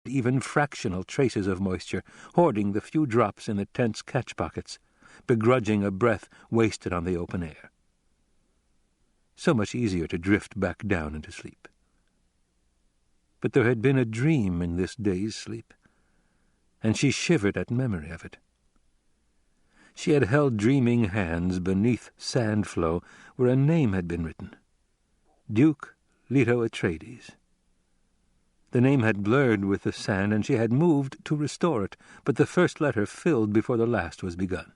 even fractional traces of moisture, hoarding the few drops in the tent's catch pockets, begrudging a breath wasted on the open air. So much easier to drift back down into sleep. But there had been a dream in this day's sleep, and she shivered at memory of it. She had held dreaming hands beneath sand flow where a name had been written. Duke Leto Atreides. The name had blurred with the sand, and she had moved to restore it, but the first letter filled before the last was begun.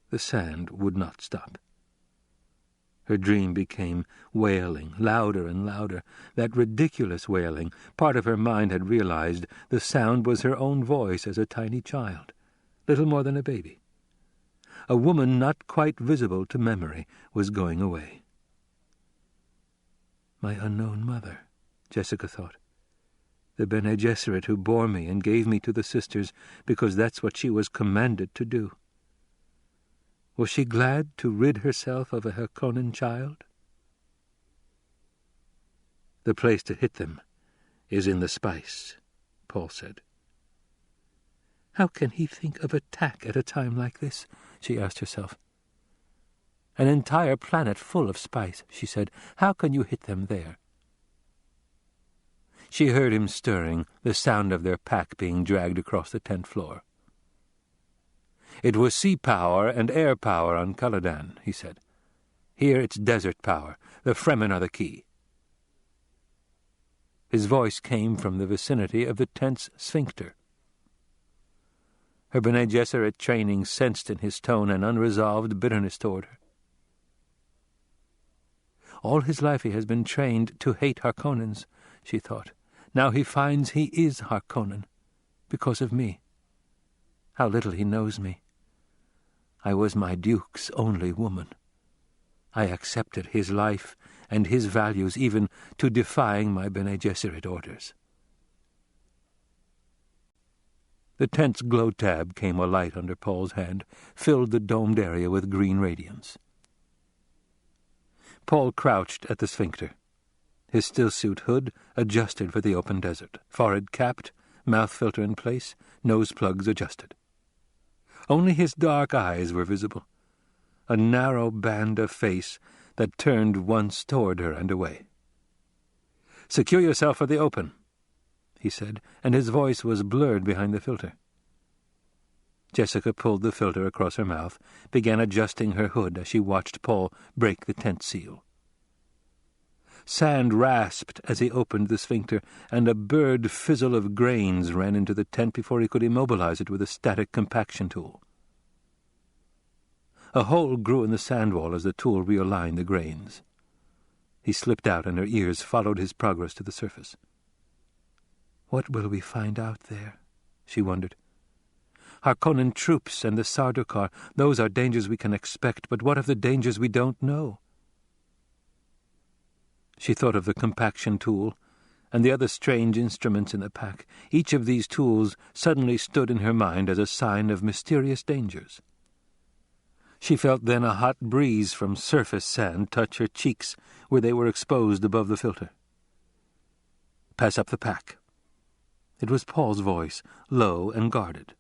The sand would not stop. Her dream became wailing, louder and louder, that ridiculous wailing. Part of her mind had realized the sound was her own voice as a tiny child, little more than a baby. A woman not quite visible to memory was going away. My unknown mother, Jessica thought. The Bene Gesserit who bore me and gave me to the sisters because that's what she was commanded to do. Was she glad to rid herself of a Harkonnen child? The place to hit them is in the spice, Paul said. How can he think of attack at a time like this? She asked herself. An entire planet full of spice, she said. How can you hit them there? She heard him stirring, the sound of their pack being dragged across the tent floor. It was sea power and air power on Caladan, he said. Here it's desert power. The Fremen are the key. His voice came from the vicinity of the tent's sphincter. Her Bene Gesserit training sensed in his tone an unresolved bitterness toward her. All his life he has been trained to hate Harkonnens, she thought. Now he finds he is Harkonnen, because of me. How little he knows me. I was my Duke's only woman. I accepted his life and his values, even to defying my Bene Gesserit orders. The tent's glow tab came alight under Paul's hand, filled the domed area with green radiance. Paul crouched at the sphincter, his stillsuit hood adjusted for the open desert, forehead capped, mouth filter in place, nose plugs adjusted. Only his dark eyes were visible, a narrow band of face that turned once toward her and away. "Secure yourself for the open," he said, and his voice was blurred behind the filter. Jessica pulled the filter across her mouth, began adjusting her hood as she watched Paul break the tent seal. Sand rasped as he opened the sphincter, and a bird fizzle of grains ran into the tent before he could immobilize it with a static compaction tool. A hole grew in the sand wall as the tool realigned the grains. He slipped out, and her ears followed his progress to the surface. What will we find out there? She wondered. Harkonnen troops and the Sardaukar, those are dangers we can expect, but what of the dangers we don't know? She thought of the compaction tool and the other strange instruments in the pack. Each of these tools suddenly stood in her mind as a sign of mysterious dangers. She felt then a hot breeze from surface sand touch her cheeks where they were exposed above the filter. "Pass up the pack." It was Paul's voice, low and guarded.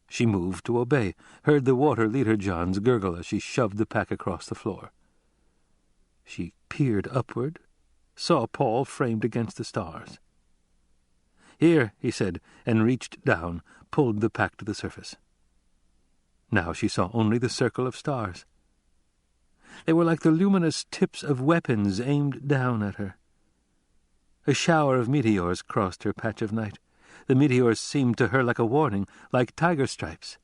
She moved to obey, heard the water leader-johns gurgle as she shoved the pack across the floor. She peered upward, saw Paul framed against the stars. "Here," he said, and reached down, pulled the pack to the surface. Now she saw only the circle of stars. They were like the luminous tips of weapons aimed down at her. A shower of meteors crossed her patch of night. The meteors seemed to her like a warning, like tiger stripes,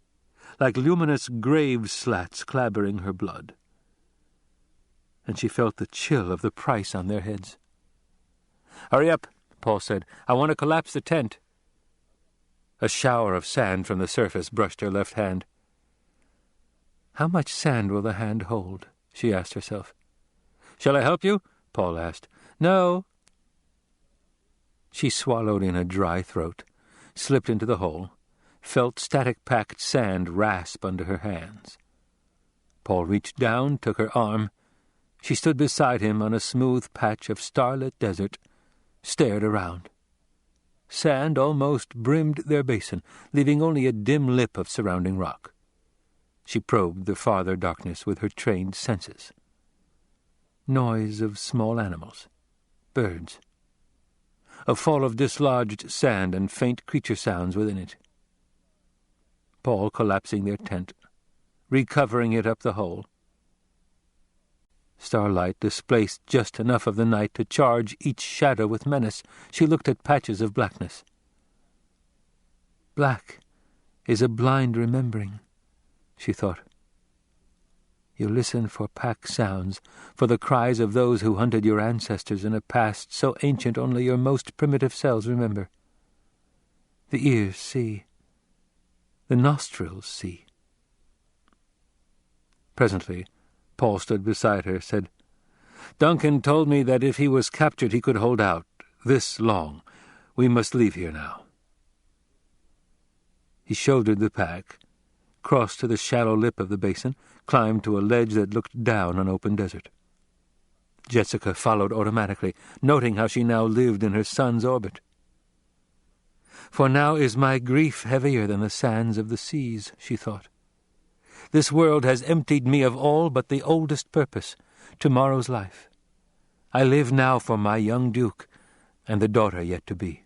like luminous grave slats clabbering her blood. And she felt the chill of the price on their heads. "Hurry up," Paul said. "I want to collapse the tent." A shower of sand from the surface brushed her left hand. How much sand will the hand hold? She asked herself. "Shall I help you?" Paul asked. "No." She swallowed in a dry throat, slipped into the hole, felt static-packed sand rasp under her hands. Paul reached down, took her arm. She stood beside him on a smooth patch of starlit desert, stared around. sand almost brimmed their basin, leaving only a dim lip of surrounding rock. She probed the farther darkness with her trained senses. Noise of small animals, birds. A fall of dislodged sand and faint creature sounds within it. Paul collapsing their tent, recovering it up the hole. Starlight displaced just enough of the night to charge each shadow with menace. She looked at patches of blackness. Black is a blind remembering, she thought. You listen for pack sounds, for the cries of those who hunted your ancestors in a past so ancient only your most primitive cells remember. The ears see. The nostrils see. Presently, Paul stood beside her, said, "Duncan told me that if he was captured he could hold out this long. We must leave here now." He shouldered the pack, crossed to the shallow lip of the basin, climbed to a ledge that looked down on open desert. Jessica followed automatically, noting how she now lived in her son's orbit. "For now is my grief heavier than the sands of the seas," she thought. "This world has emptied me of all but the oldest purpose, tomorrow's life. I live now for my young duke and the daughter yet to be."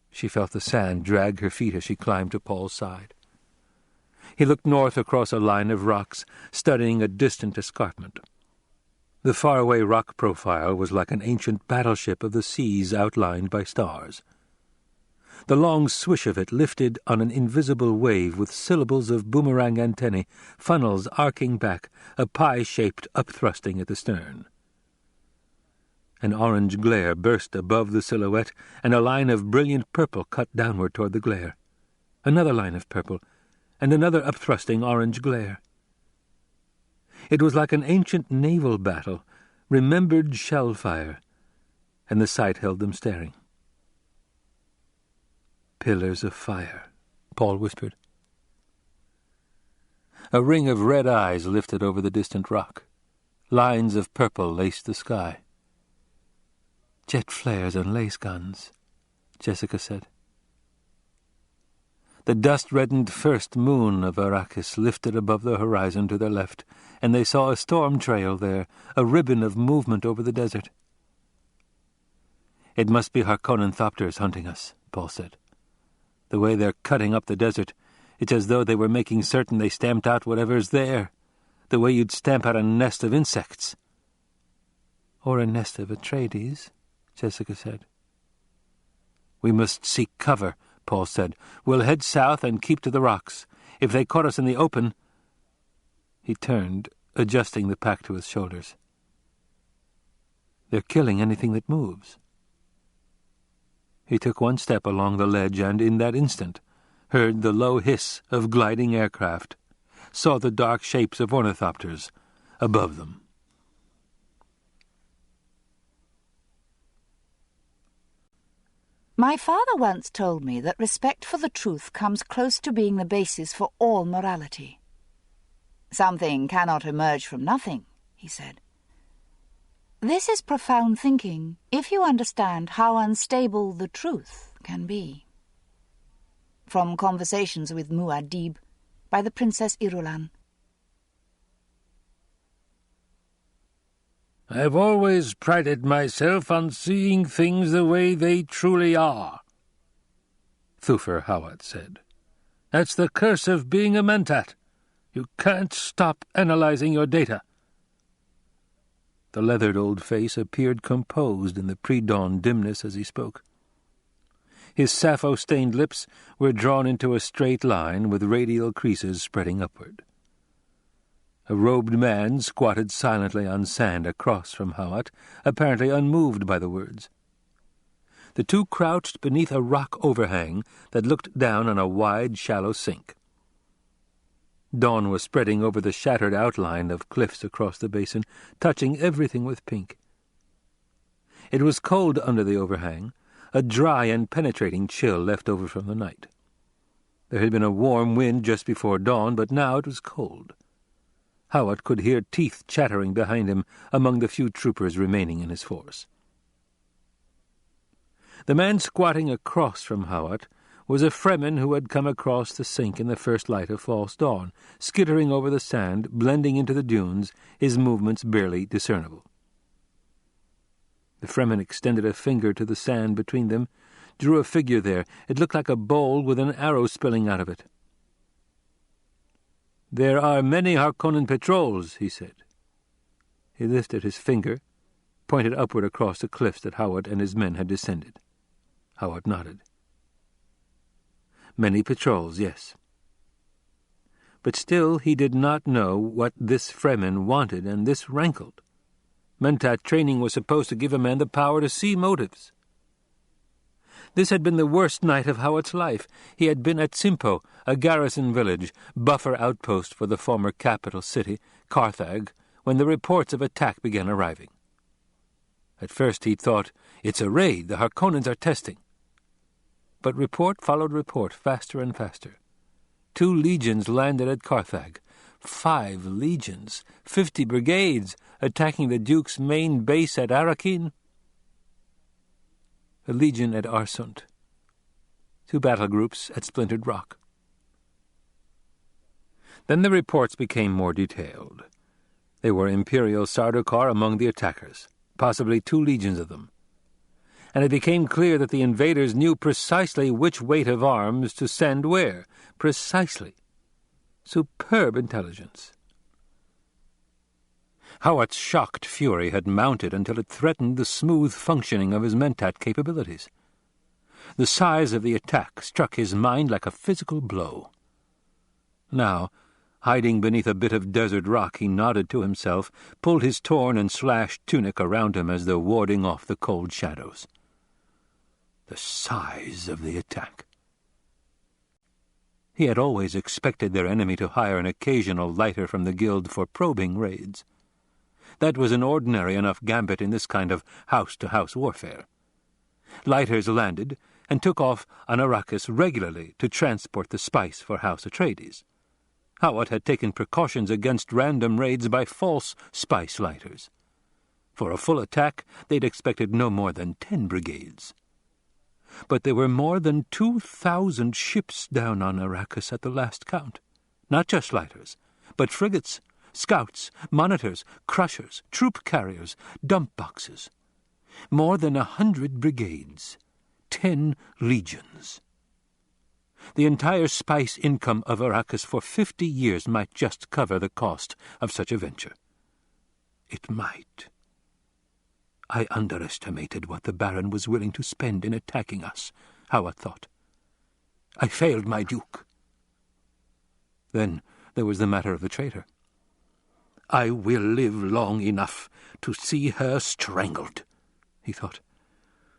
She felt the sand drag her feet as she climbed to Paul's side. He looked north across a line of rocks, studying a distant escarpment. The faraway rock profile was like an ancient battleship of the seas outlined by stars. The long swish of it lifted on an invisible wave with syllables of boomerang antennae, funnels arcing back, a pie-shaped upthrusting at the stern. An orange glare burst above the silhouette, and a line of brilliant purple cut downward toward the glare. Another line of purple, and another upthrusting orange glare. It was like an ancient naval battle, remembered shell fire, and the sight held them staring. "Pillars of fire," Paul whispered. A ring of red eyes lifted over the distant rock. Lines of purple laced the sky. "Jet flares and lace guns," Jessica said. The dust-reddened first moon of Arrakis lifted above the horizon to their left, and they saw a storm trail there, a ribbon of movement over the desert. "It must be Harkonnen thopters hunting us," Paul said. "The way they're cutting up the desert, it's as though they were making certain they stamped out whatever's there, the way you'd stamp out a nest of insects." "Or a nest of Atreides," Jessica said. "We must seek cover," Paul said. "We'll head south and keep to the rocks. If they caught us in the open—" He turned, adjusting the pack to his shoulders. "They're killing anything that moves." He took one step along the ledge and, in that instant, heard the low hiss of gliding aircraft, saw the dark shapes of ornithopters above them. My father once told me that respect for the truth comes close to being the basis for all morality. Something cannot emerge from nothing, he said. This is profound thinking, if you understand how unstable the truth can be. From Conversations with Muad'Dib by the Princess Irulan. "I've always prided myself on seeing things the way they truly are," Thufir Hawat said. "That's the curse of being a mentat. You can't stop analyzing your data." The leathered old face appeared composed in the pre-dawn dimness as he spoke. His sappho-stained lips were drawn into a straight line with radial creases spreading upward. A robed man squatted silently on sand across from Hawat, apparently unmoved by the words. The two crouched beneath a rock overhang that looked down on a wide, shallow sink. Dawn was spreading over the shattered outline of cliffs across the basin, touching everything with pink. It was cold under the overhang, a dry and penetrating chill left over from the night. There had been a warm wind just before dawn, but now it was cold. Hawat could hear teeth chattering behind him among the few troopers remaining in his force. The man squatting across from Hawat was a Fremen who had come across the sink in the first light of false dawn, skittering over the sand, blending into the dunes, his movements barely discernible. The Fremen extended a finger to the sand between them, drew a figure there. It looked like a bowl with an arrow spilling out of it. "There are many Harkonnen patrols," he said. He lifted his finger, pointed upward across the cliffs that Hawat and his men had descended. Hawat nodded. Many patrols, yes. But still he did not know what this Fremen wanted, and this rankled. Mentat training was supposed to give a man the power to see motives. This had been the worst night of Hawat's life. He had been at Simpo, a garrison village, buffer outpost for the former capital city, Carthage, when the reports of attack began arriving. At first he thought, "It's a raid, the Harkonnens are testing." But report followed report, faster and faster. 2 legions landed at Carthage, 5 legions, 50 brigades, attacking the Duke's main base at Arrakis, a legion at Arsund, 2 battle groups at Splintered Rock. Then the reports became more detailed. There were Imperial Sardaukar among the attackers, possibly 2 legions of them. And it became clear that the invaders knew precisely which weight of arms to send where. Precisely. Superb intelligence. Hawat's shocked fury had mounted until it threatened the smooth functioning of his mentat capabilities. The size of the attack struck his mind like a physical blow. Now, hiding beneath a bit of desert rock, he nodded to himself, pulled his torn and slashed tunic around him as though warding off the cold shadows. The size of the attack. He had always expected their enemy to hire an occasional lighter from the guild for probing raids. That was an ordinary enough gambit in this kind of house-to-house warfare. Lighters landed and took off on Arrakis regularly to transport the spice for House Atreides. Hawat had taken precautions against random raids by false spice lighters. For a full attack, they'd expected no more than 10 brigades. But there were more than 2,000 ships down on Arrakis at the last count. Not just lighters, but frigates, scouts, monitors, crushers, troop carriers, dump boxes. More than 100 brigades, 10 legions. The entire spice income of Arrakis for 50 years might just cover the cost of such a venture. It might. I underestimated what the Baron was willing to spend in attacking us, Hawat thought. I failed my Duke. Then there was the matter of the traitor. I will live long enough to see her strangled, he thought.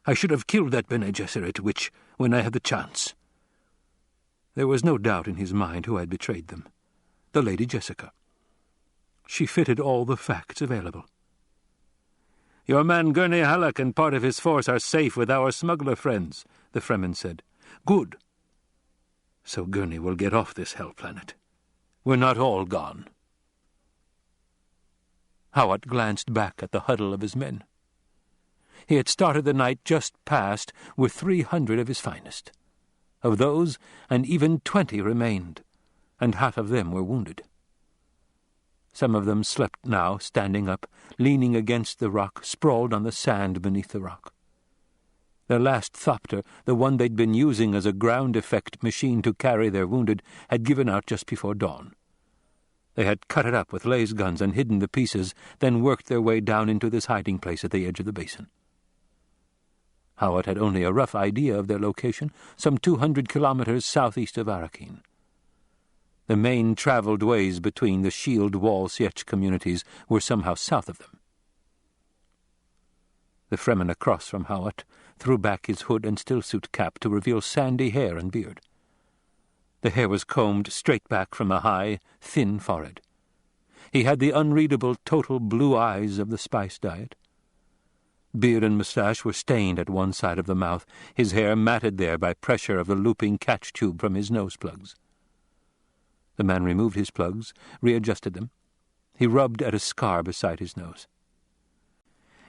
I should have killed that Bene Gesserit witch when I had the chance. There was no doubt in his mind who had betrayed them. The Lady Jessica. She fitted all the facts available. Your man Gurney Halleck and part of his force are safe with our smuggler friends, the Fremen said. Good. So Gurney will get off this hell planet. We're not all gone. Hawat glanced back at the huddle of his men. He had started the night just past with 300 of his finest. Of those, and even 20 remained, and half of them were wounded. Some of them slept now, standing up, leaning against the rock, sprawled on the sand beneath the rock. Their last thopter, the one they'd been using as a ground-effect machine to carry their wounded, had given out just before dawn. They had cut it up with laser guns and hidden the pieces, then worked their way down into this hiding place at the edge of the basin. Hawat had only a rough idea of their location, some 200 kilometers southeast of Arrakis. The main travelled ways between the shield wall Sietch communities were somehow south of them. The Fremen across from Hawat threw back his hood and stillsuit cap to reveal sandy hair and beard. The hair was combed straight back from a high, thin forehead. He had the unreadable total blue eyes of the spice diet. Beard and moustache were stained at one side of the mouth, his hair matted there by pressure of the looping catch tube from his nose plugs. The man removed his plugs, readjusted them. He rubbed at a scar beside his nose.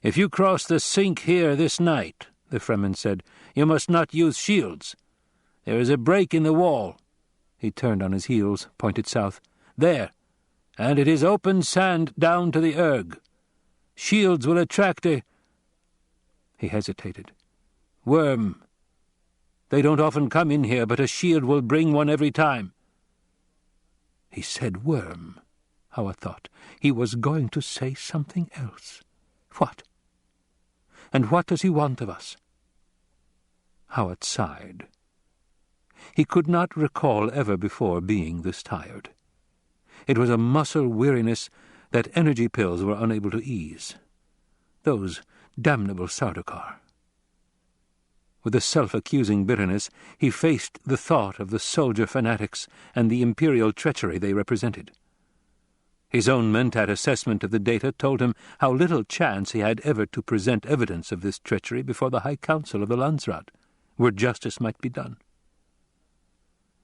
If you cross the sink here this night, the Fremen said. "You must not use shields. There is a break in the wall." He turned on his heels, pointed south. "There, and it is open sand down to the erg. Shields will attract a—" He hesitated. "Worm. They don't often come in here, but a shield will bring one every time." He said worm, Hawat thought. He was going to say something else. What? And what does he want of us? Hawat sighed. He could not recall ever before being this tired. It was a muscle weariness that energy pills were unable to ease. Those damnable Sardaukar. With a self-accusing bitterness, he faced the thought of the soldier fanatics and the imperial treachery they represented. His own mentat assessment of the data told him how little chance he had ever to present evidence of this treachery before the High Council of the Landsraad, where justice might be done.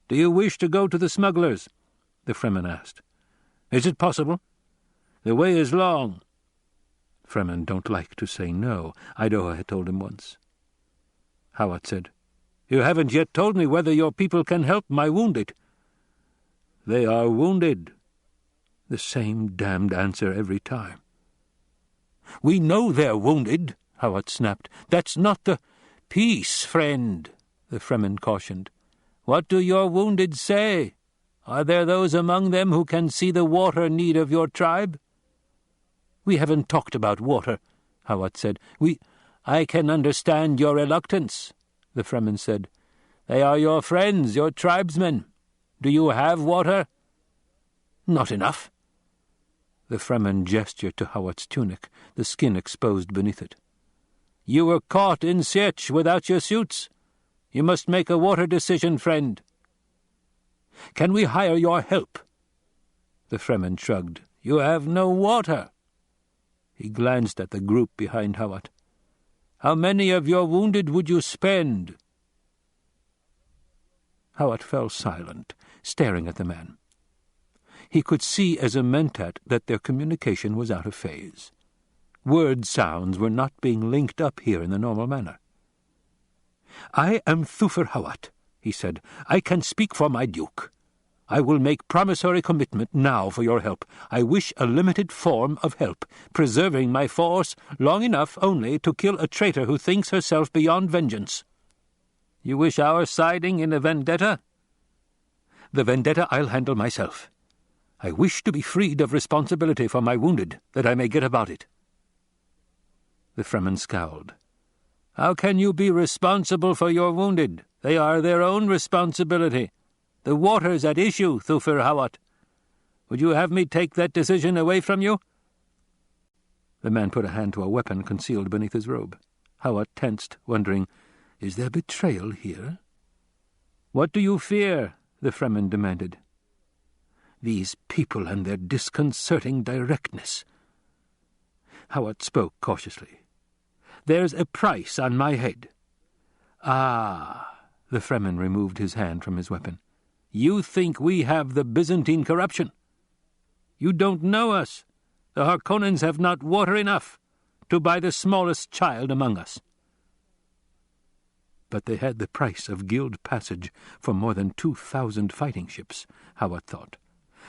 "Do you wish to go to the smugglers?" the Fremen asked. "Is it possible? The way is long." Fremen don't like to say no, Idaho had told him once. Hawat said, "You haven't yet told me whether your people can help my wounded." "They are wounded." The same damned answer every time. "We know they're wounded," Hawat snapped. "That's not the—" "Peace, friend," the Fremen cautioned. "What do your wounded say? Are there those among them who can see the water need of your tribe?" "We haven't talked about water," Hawat said. "I can understand your reluctance," the Fremen said. "They are your friends, your tribesmen. Do you have water?" "Not enough." The Fremen gestured to Hawat's tunic, the skin exposed beneath it. "You were caught in Sietch without your suits. You must make a water decision, friend." "Can we hire your help?" The Fremen shrugged. "You have no water." He glanced at the group behind Hawat. "How many of your wounded would you spend?" Hawat fell silent, staring at the man. He could see as a mentat that their communication was out of phase. Word sounds were not being linked up here in the normal manner. "I am Thufir Hawat," he said. "I can speak for my duke. I will make promissory commitment now for your help. I wish a limited form of help, preserving my force long enough only to kill a traitor who thinks herself beyond vengeance." "You wish our siding in a vendetta?" "The vendetta I'll handle myself. I wish to be freed of responsibility for my wounded, that I may get about it." The Fremen scowled. "How can you be responsible for your wounded? They are their own responsibility. The water's at issue, Thufir Hawat. Would you have me take that decision away from you?" The man put a hand to a weapon concealed beneath his robe. Hawat tensed, wondering, is there betrayal here? "What do you fear?" the Fremen demanded. These people and their disconcerting directness. Hawat spoke cautiously. "There's a price on my head." "Ah," the Fremen removed his hand from his weapon. "You think we have the Byzantine corruption? You don't know us. The Harkonnens have not water enough to buy the smallest child among us." But they had the price of guild passage for more than 2,000 fighting ships, Hawat thought,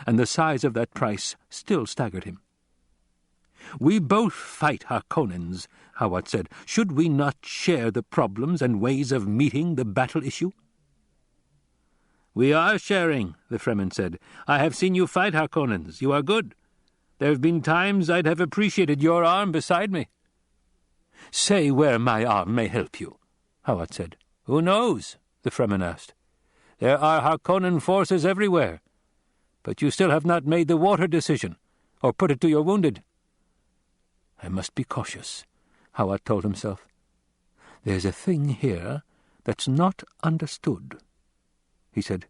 and the size of that price still staggered him. "We both fight Harkonnens," Hawat said. "Should we not share the problems and ways of meeting the battle issue?" "We are sharing," the Fremen said. "I have seen you fight Harkonnens. You are good. There have been times I'd have appreciated your arm beside me." "Say where my arm may help you," Hawat said. "Who knows?" the Fremen asked. "There are Harkonnen forces everywhere. But you still have not made the water decision, or put it to your wounded." "I must be cautious," Hawat told himself. "There's a thing here that's not understood." He said,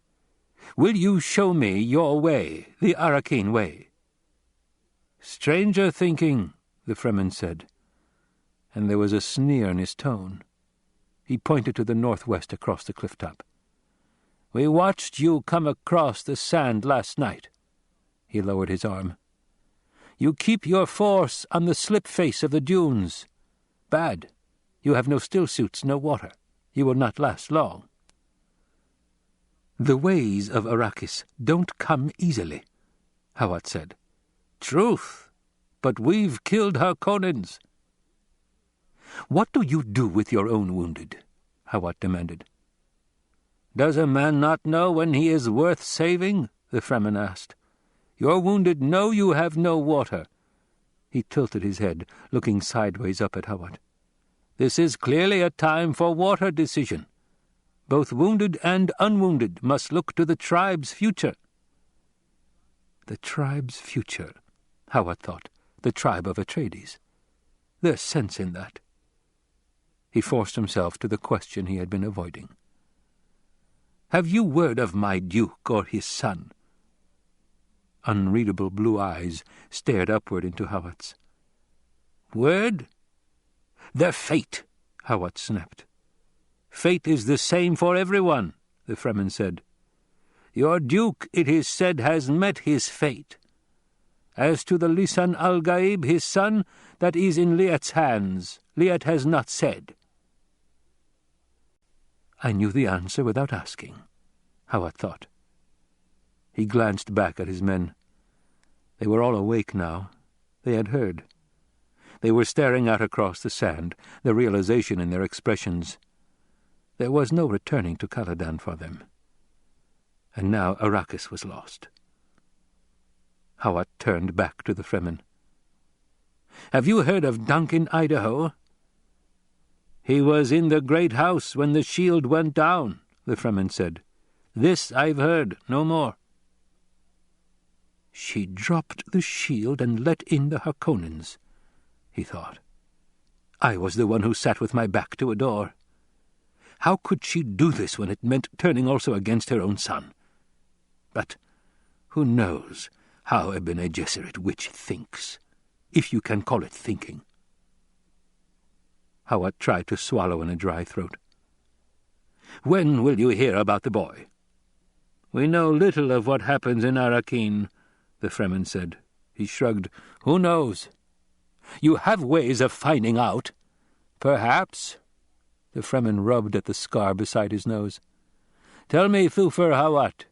"Will you show me your way, the Arrakeen way?" "Stranger thinking," the Fremen said, and there was a sneer in his tone. He pointed to the northwest across the cliff-top. "We watched you come across the sand last night." He lowered his arm. "You keep your force on the slip face of the dunes. Bad. You have no still suits, no water. You will not last long. The ways of Arrakis don't come easily, Hawat said. Truth, but we've killed Harkonnens. What do you do with your own wounded? Hawat demanded. Does a man not know when he is worth saving? The Fremen asked. Your wounded know you have no water. He tilted his head, looking sideways up at Hawat. This is clearly a time for water decision. Both wounded and unwounded must look to the tribe's future. The tribe's future, Hawat thought. The tribe of Atreides. There's sense in that. He forced himself to the question he had been avoiding. Have you word of my duke or his son? Unreadable blue eyes stared upward into Hawat's. Word? Their fate, Hawat snapped. Fate is the same for everyone, the Fremen said. Your duke, it is said, has met his fate. As to the Lisan al-Gaib, his son, that is in Liet's hands. Liet has not said. I knew the answer without asking, Hawat thought. He glanced back at his men. They were all awake now. They had heard. They were staring out across the sand, the realization in their expressions. There was no returning to Caladan for them. And now Arrakis was lost. Hawat turned back to the Fremen. Have you heard of Duncan, Idaho? He was in the great house when the shield went down, the Fremen said. This I've heard, no more. She dropped the shield and let in the Harkonnens, he thought. I was the one who sat with my back to a door. How could she do this when it meant turning also against her own son? But who knows how a Bene Gesserit witch thinks, if you can call it thinking. Hawat tried to swallow in a dry throat. When will you hear about the boy? We know little of what happens in Arrakeen, the Fremen said. He shrugged. Who knows? You have ways of finding out. Perhaps. The Fremen rubbed at the scar beside his nose. Tell me, Thufir Hawat,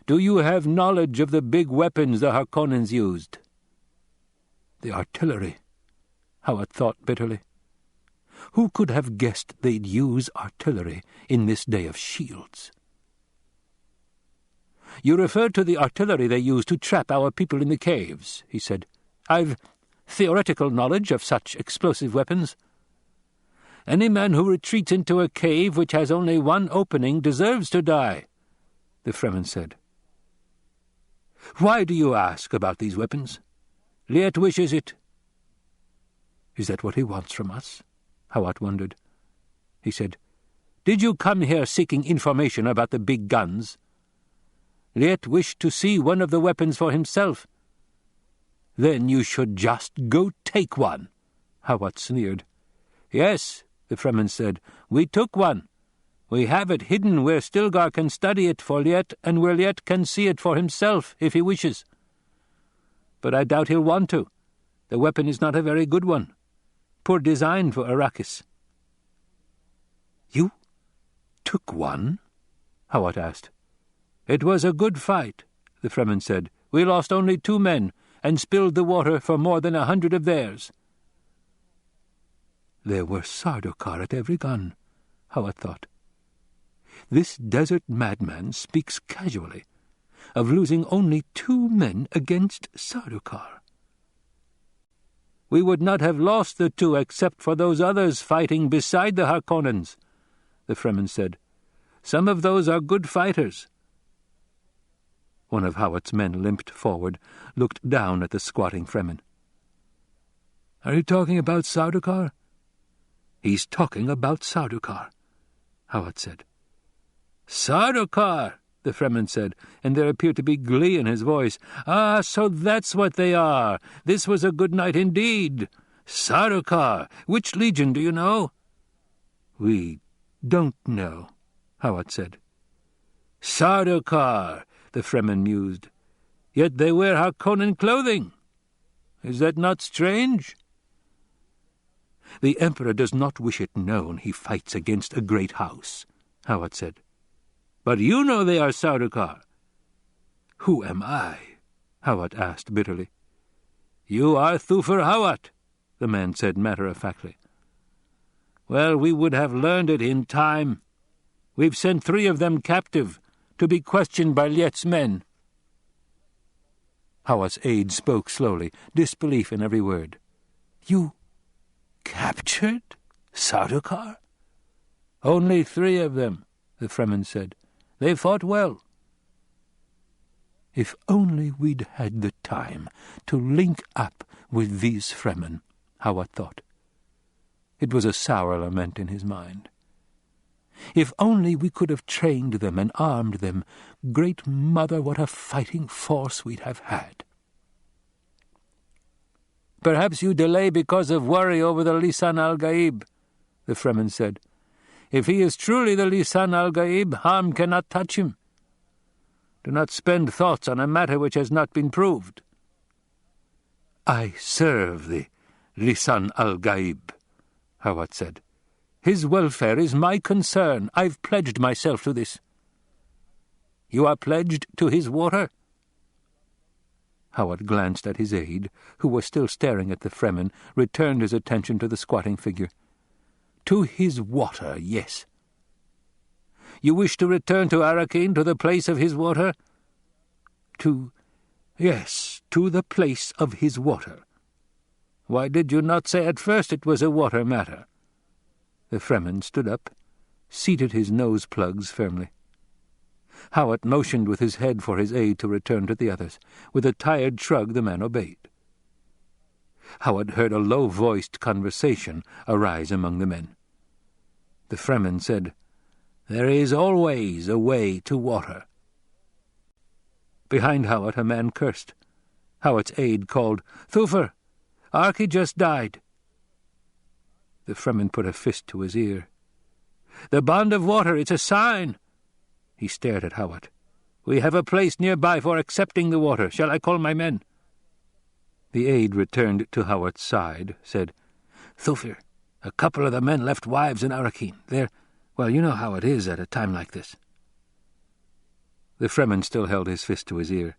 do you have knowledge of the big weapons the Harkonnens used? The artillery, Hawat thought bitterly. Who could have guessed they'd use artillery in this day of shields? You referred to the artillery they used to trap our people in the caves, he said. I've theoretical knowledge of such explosive weapons. Any man who retreats into a cave which has only one opening deserves to die, the Fremen said. Why do you ask about these weapons? Liet wishes it. Is that what he wants from us? Hawat wondered. He said, Did you come here seeking information about the big guns? Liet wished to see one of the weapons for himself. Then you should just go take one, Hawat sneered. Yes, the Fremen said, we took one. We have it hidden where Stilgar can study it for Liet, and where Liet can see it for himself if he wishes. But I doubt he'll want to. The weapon is not a very good one. Poor design for Arrakis. You took one? Hawat asked. It was a good fight, the Fremen said. We lost only 2 men, and spilled the water for more than 100 of theirs. There were Sardaukar at every gun, Hawat thought. This desert madman speaks casually of losing only 2 men against Sardaukar. We would not have lost the 2 except for those others fighting beside the Harkonnens, the Fremen said. Some of those are good fighters. One of Hawat's men limped forward, looked down at the squatting Fremen. Are you talking about Sardaukar? He's talking about Sardaukar, Hawat said. Sardaukar, the Fremen said, and there appeared to be glee in his voice. Ah, so that's what they are. This was a good night indeed. Sardaukar, which legion do you know? We don't know, Hawat said. Sardaukar, the Fremen mused. Yet they wear Harkonnen clothing. Is that not strange? "The Emperor does not wish it known he fights against a great house," Hawat said. "But you know they are Sardaukar." "Who am I?" Hawat asked bitterly. "You are Thufir Hawat," the man said matter-of-factly. "Well, we would have learned it in time. We've sent 3 of them captive, to be questioned by Liet's men." Hawat's aide spoke slowly, disbelief in every word. "You captured Sardaukar?" "Only 3 of them," the Fremen said. "They fought well." "If only we'd had the time to link up with these Fremen," Hawat thought. It was a sour lament in his mind. "If only we could have trained them and armed them. Great Mother, what a fighting force we'd have had." "Perhaps you delay because of worry over the Lisan al-Gaib," the Fremen said. "If he is truly the Lisan al-Gaib, harm cannot touch him. Do not spend thoughts on a matter which has not been proved." "I serve the Lisan al-Gaib," Hawat said. "His welfare is my concern. I've pledged myself to this." "You are pledged to his water?" Hawat glanced at his aide, who was still staring at the Fremen, returned his attention to the squatting figure. "To his water, yes." "You wish to return to Arrakeen, to the place of his water?" Yes, to the place of his water." "Why did you not say at first it was a water matter?" The Fremen stood up, seated his nose-plugs firmly. Hawat motioned with his head for his aide to return to the others. With a tired shrug the man obeyed. Hawat heard a low-voiced conversation arise among the men. The Fremen said, "There is always a way to water." Behind Hawat a man cursed. Hawat's aide called, "Thufir, Arki just died." The Fremen put a fist to his ear. "The bond of water, it's a sign." He stared at Hawat. "We have a place nearby for accepting the water. Shall I call my men?" The aide returned to Hawat's side, said, "Thufir, a couple of the men left wives in Arrakeen. Well, you know how it is at a time like this." The Fremen still held his fist to his ear.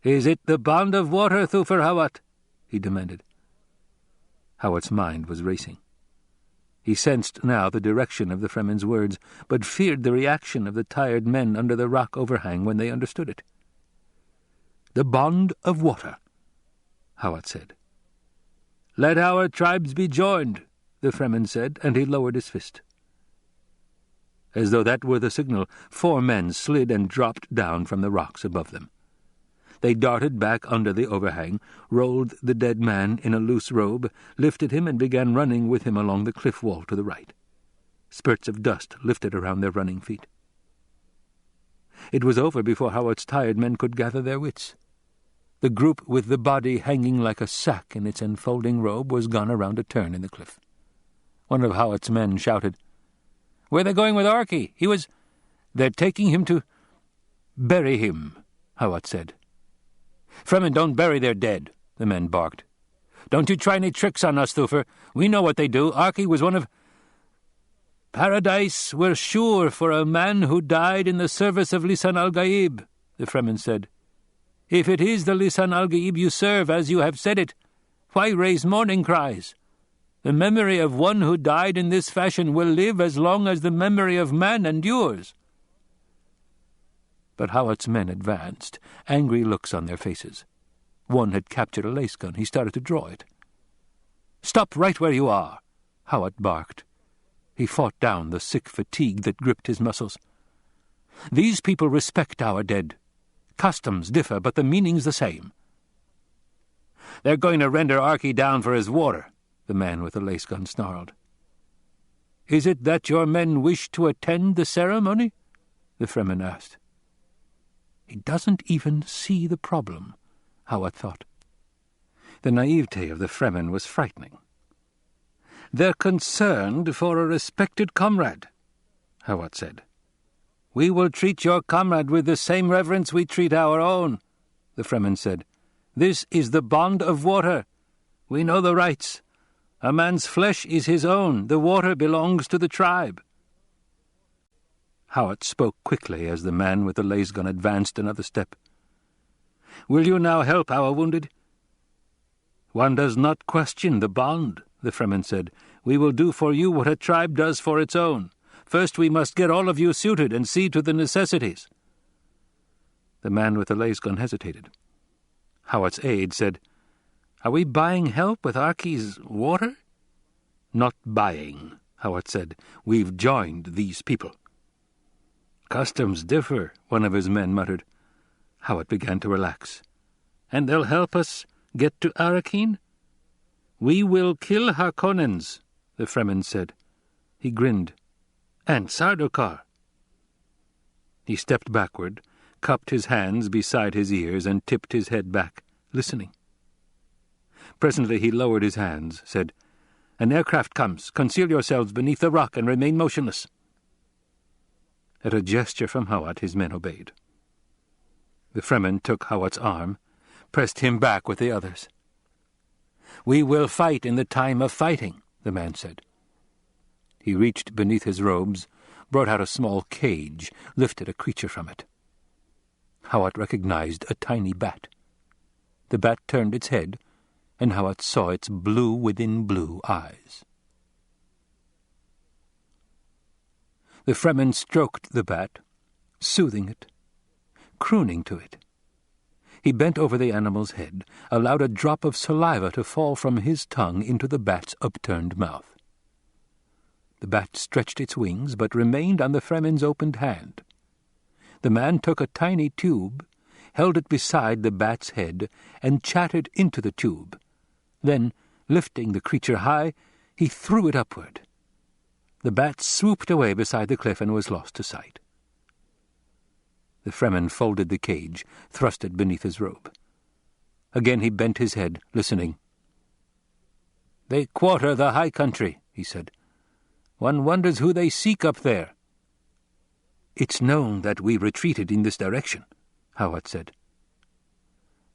"Is it the bond of water, Thufir Hawat?" he demanded. Hawat's mind was racing. He sensed now the direction of the Fremen's words, but feared the reaction of the tired men under the rock overhang when they understood it. "The bond of water," Hawat said. "Let our tribes be joined," the Fremen said, and he lowered his fist. As though that were the signal, 4 men slid and dropped down from the rocks above them. They darted back under the overhang, rolled the dead man in a loose robe, lifted him and began running with him along the cliff wall to the right. Spurts of dust lifted around their running feet. It was over before Hawat's tired men could gather their wits. The group with the body hanging like a sack in its enfolding robe was gone around a turn in the cliff. One of Hawat's men shouted, "Where are they going with Arki? They're taking him to—" "Bury him," Hawat said. "Fremen don't bury their dead," the men barked. "Don't you try any tricks on us, Thufir. We know what they do. Arki was one of—" "Paradise were sure for a man who died in the service of Lisan al-Gaib," the Fremen said. "If it is the Lisan al-Gaib you serve, as you have said it, why raise mourning cries? The memory of one who died in this fashion will live as long as the memory of man endures." But Hawat's men advanced, angry looks on their faces. One had captured a lace gun. He started to draw it. "Stop right where you are," Hawat barked. He fought down the sick fatigue that gripped his muscles. "These people respect our dead. Customs differ, but the meaning's the same." "They're going to render Arki down for his water," the man with the lace gun snarled. "Is it that your men wish to attend the ceremony?" the Fremen asked. He doesn't even see the problem, Hawat thought. The naivete of the Fremen was frightening. "They're concerned for a respected comrade," Hawat said. "We will treat your comrade with the same reverence we treat our own," the Fremen said. "This is the bond of water. We know the rights. A man's flesh is his own. The water belongs to the tribe. Hawat spoke quickly as the man with the laser gun advanced another step. Will you now help our wounded? One does not question the bond, the Fremen said. We will do for you what a tribe does for its own. First we must get all of you suited and see to the necessities. The man with the laser gun hesitated. Hawat's aide said, Are we buying help with Arrakis' water? Not buying, Hawat said. We've joined these people. Customs differ, one of his men muttered. Hawat began to relax. And they'll help us get to Arrakeen? We will kill Harkonnens, the Fremen said. He grinned. And Sardaukar. He stepped backward, cupped his hands beside his ears, and tipped his head back, listening. Presently he lowered his hands, said, An aircraft comes. Conceal yourselves beneath the rock and remain motionless. At a gesture from Hawat, his men obeyed. The Fremen took Hawat's arm, pressed him back with the others. We will fight in the time of fighting, the man said. He reached beneath his robes, brought out a small cage, lifted a creature from it. Hawat recognized a tiny bat. The bat turned its head, and Hawat saw its blue within blue eyes. The Fremen stroked the bat, soothing it, crooning to it. He bent over the animal's head, allowed a drop of saliva to fall from his tongue into the bat's upturned mouth. The bat stretched its wings, but remained on the Fremen's opened hand. The man took a tiny tube, held it beside the bat's head, and chattered into the tube. Then, lifting the creature high, he threw it upward. The bat swooped away beside the cliff and was lost to sight. The Fremen folded the cage, thrust it beneath his robe. Again he bent his head, listening. They quarter the high country, he said. One wonders who they seek up there. It's known that we retreated in this direction, Hawat said.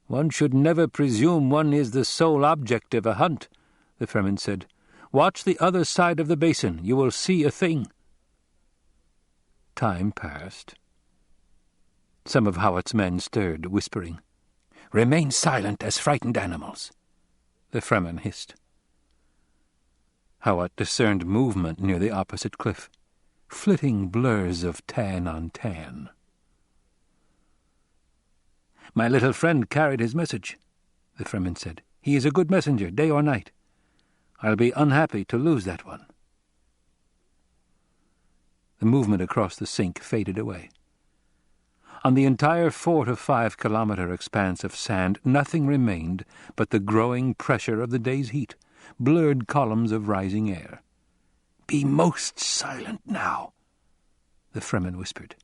One should never presume one is the sole object of a hunt, the Fremen said. Watch the other side of the basin. You will see a thing. Time passed. Some of Hawat's men stirred, whispering. Remain silent as frightened animals, the Fremen hissed. Hawat discerned movement near the opposite cliff, flitting blurs of tan on tan. My little friend carried his message, the Fremen said. He is a good messenger, day or night. I'll be unhappy to lose that one. The movement across the sink faded away. On the entire 4 to 5 kilometer expanse of sand, nothing remained but the growing pressure of the day's heat, blurred columns of rising air. Be most silent now, the Fremen whispered.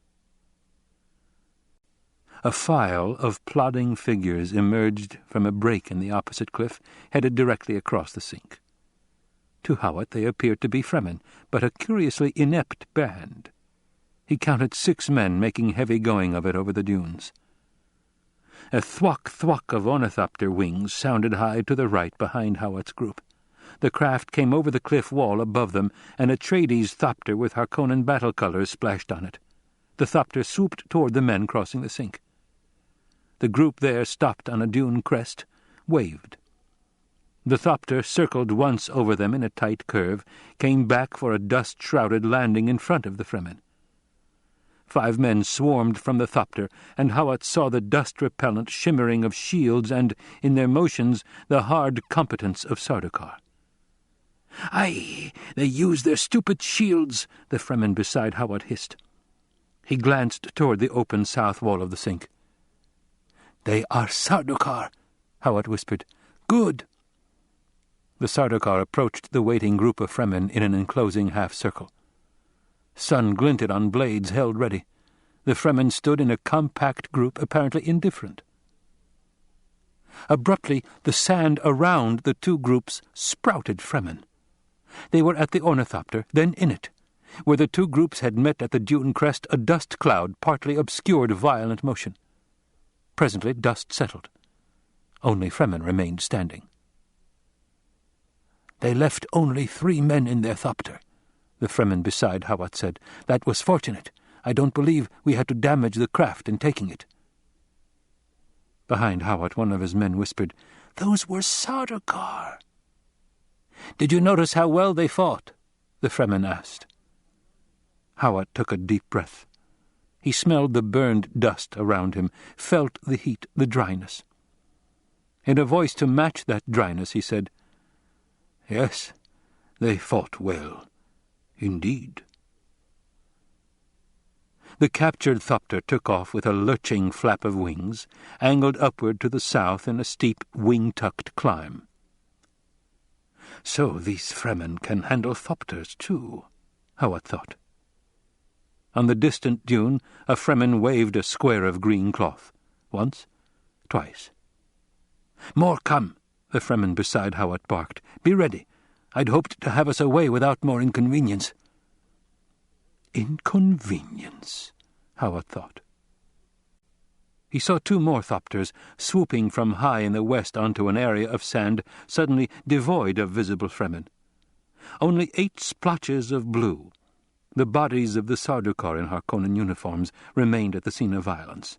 A file of plodding figures emerged from a break in the opposite cliff, headed directly across the sink. To Hawat they appeared to be Fremen, but a curiously inept band. He counted 6 men making heavy going of it over the dunes. A thwack-thwack of ornithopter wings sounded high to the right behind Hawat's group. The craft came over the cliff wall above them, and Atreides' thopter with Harkonnen battle colors splashed on it. The thopter swooped toward the men crossing the sink. The group there stopped on a dune crest, waved. The thopter circled once over them in a tight curve, came back for a dust-shrouded landing in front of the Fremen. 5 men swarmed from the thopter, and Hawat saw the dust-repellent shimmering of shields and, in their motions, the hard competence of Sardaukar. "Aye, they use their stupid shields," the Fremen beside Hawat hissed. He glanced toward the open south wall of the sink. "They are Sardaukar," Hawat whispered. "Good." The Sardaukar approached the waiting group of Fremen in an enclosing half-circle. Sun glinted on blades held ready. The Fremen stood in a compact group, apparently indifferent. Abruptly, the sand around the 2 groups sprouted Fremen. They were at the ornithopter, then in it. Where the 2 groups had met at the dune crest, a dust cloud partly obscured violent motion. Presently, dust settled. Only Fremen remained standing. "They left only 3 men in their thopter," the Fremen beside Hawat said. "That was fortunate. I don't believe we had to damage the craft in taking it." Behind Hawat, one of his men whispered, "Those were Sardaukar." "Did you notice how well they fought?" the Fremen asked. Hawat took a deep breath. He smelled the burned dust around him, felt the heat, the dryness. In a voice to match that dryness, he said, "Yes, they fought well, indeed." The captured thopter took off with a lurching flap of wings, angled upward to the south in a steep, wing-tucked climb. "So these Fremen can handle thopters, too," Hawat thought. On the distant dune, a Fremen waved a square of green cloth. Once, twice. "More come," the Fremen beside Hawat barked. "Be ready. I'd hoped to have us away without more inconvenience." Inconvenience, Hawat thought. He saw 2 more thopters swooping from high in the west onto an area of sand suddenly devoid of visible Fremen. Only 8 splotches of blue, the bodies of the Sardaukar in Harkonnen uniforms, remained at the scene of violence.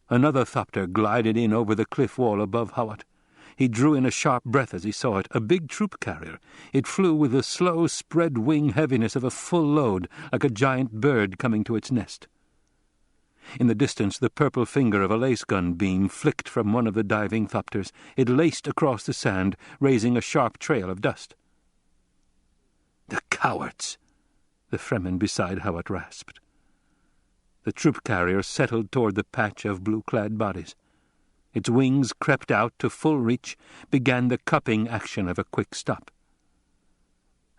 Another thopter glided in over the cliff wall above Hawat. He drew in a sharp breath as he saw it, a big troop carrier. It flew with the slow spread wing heaviness of a full load, like a giant bird coming to its nest. In the distance, the purple finger of a lace gun beam flicked from one of the diving thopters. It laced across the sand, raising a sharp trail of dust. "The cowards!" the Fremen beside Hawat rasped. The troop carrier settled toward the patch of blue-clad bodies. Its wings crept out to full reach, began the cupping action of a quick stop.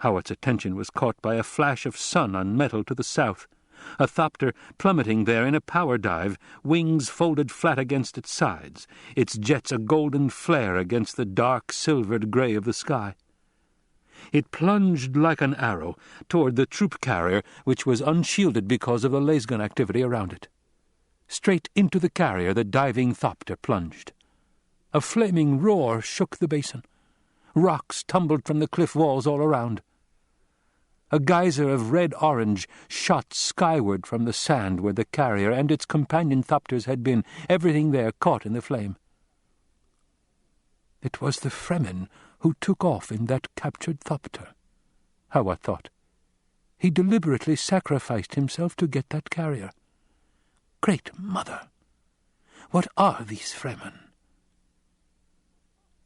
Hawat's attention was caught by a flash of sun on metal to the south, a thopter plummeting there in a power dive, wings folded flat against its sides, its jets a golden flare against the dark silvered grey of the sky. It plunged like an arrow toward the troop carrier, which was unshielded because of the laser activity around it. Straight into the carrier the diving thopter plunged. A flaming roar shook the basin. Rocks tumbled from the cliff walls all around. A geyser of red-orange shot skyward from the sand where the carrier and its companion thopters had been, everything there caught in the flame. It was the Fremen who took off in that captured thopter, Hawat thought. He deliberately sacrificed himself to get that carrier. Great Mother! What are these Fremen?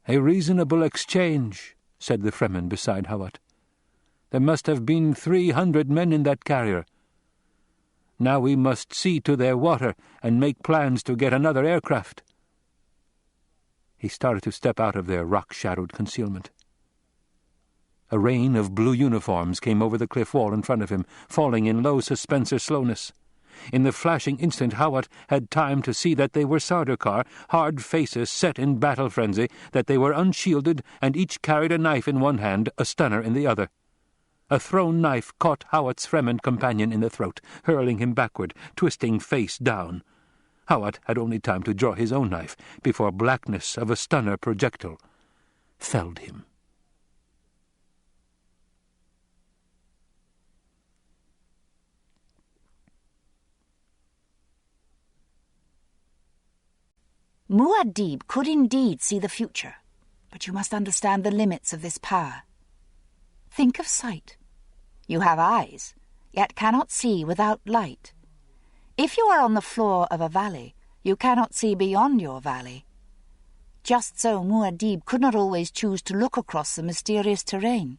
"A reasonable exchange," said the Fremen beside Hawat. "There must have been 300 men in that carrier. Now we must see to their water and make plans to get another aircraft." He started to step out of their rock-shadowed concealment. A rain of blue uniforms came over the cliff wall in front of him, falling in low suspensor slowness. In the flashing instant, Hawat had time to see that they were Sardaukar, hard faces set in battle frenzy, that they were unshielded, and each carried a knife in one hand, a stunner in the other. A thrown knife caught Hawat's Fremen companion in the throat, hurling him backward, twisting face down. Hawat had only time to draw his own knife before blackness of a stunner projectile felled him. Muad'Dib could indeed see the future, but you must understand the limits of this power. Think of sight. You have eyes, yet cannot see without light. If you are on the floor of a valley, you cannot see beyond your valley. Just so Muad'Dib could not always choose to look across the mysterious terrain.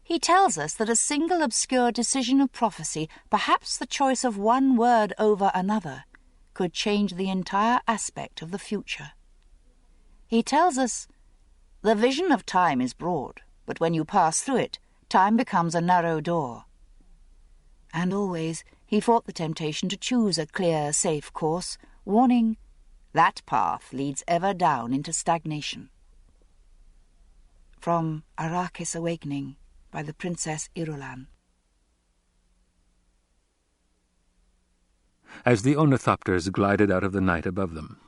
He tells us that a single obscure decision of prophecy, perhaps the choice of one word over another, could change the entire aspect of the future. He tells us, the vision of time is broad, but when you pass through it, time becomes a narrow door. And always he fought the temptation to choose a clear, safe course, warning, that path leads ever down into stagnation. From Arrakis Awakening by the Princess Irulan. As the ornithopters glided out of the night above them,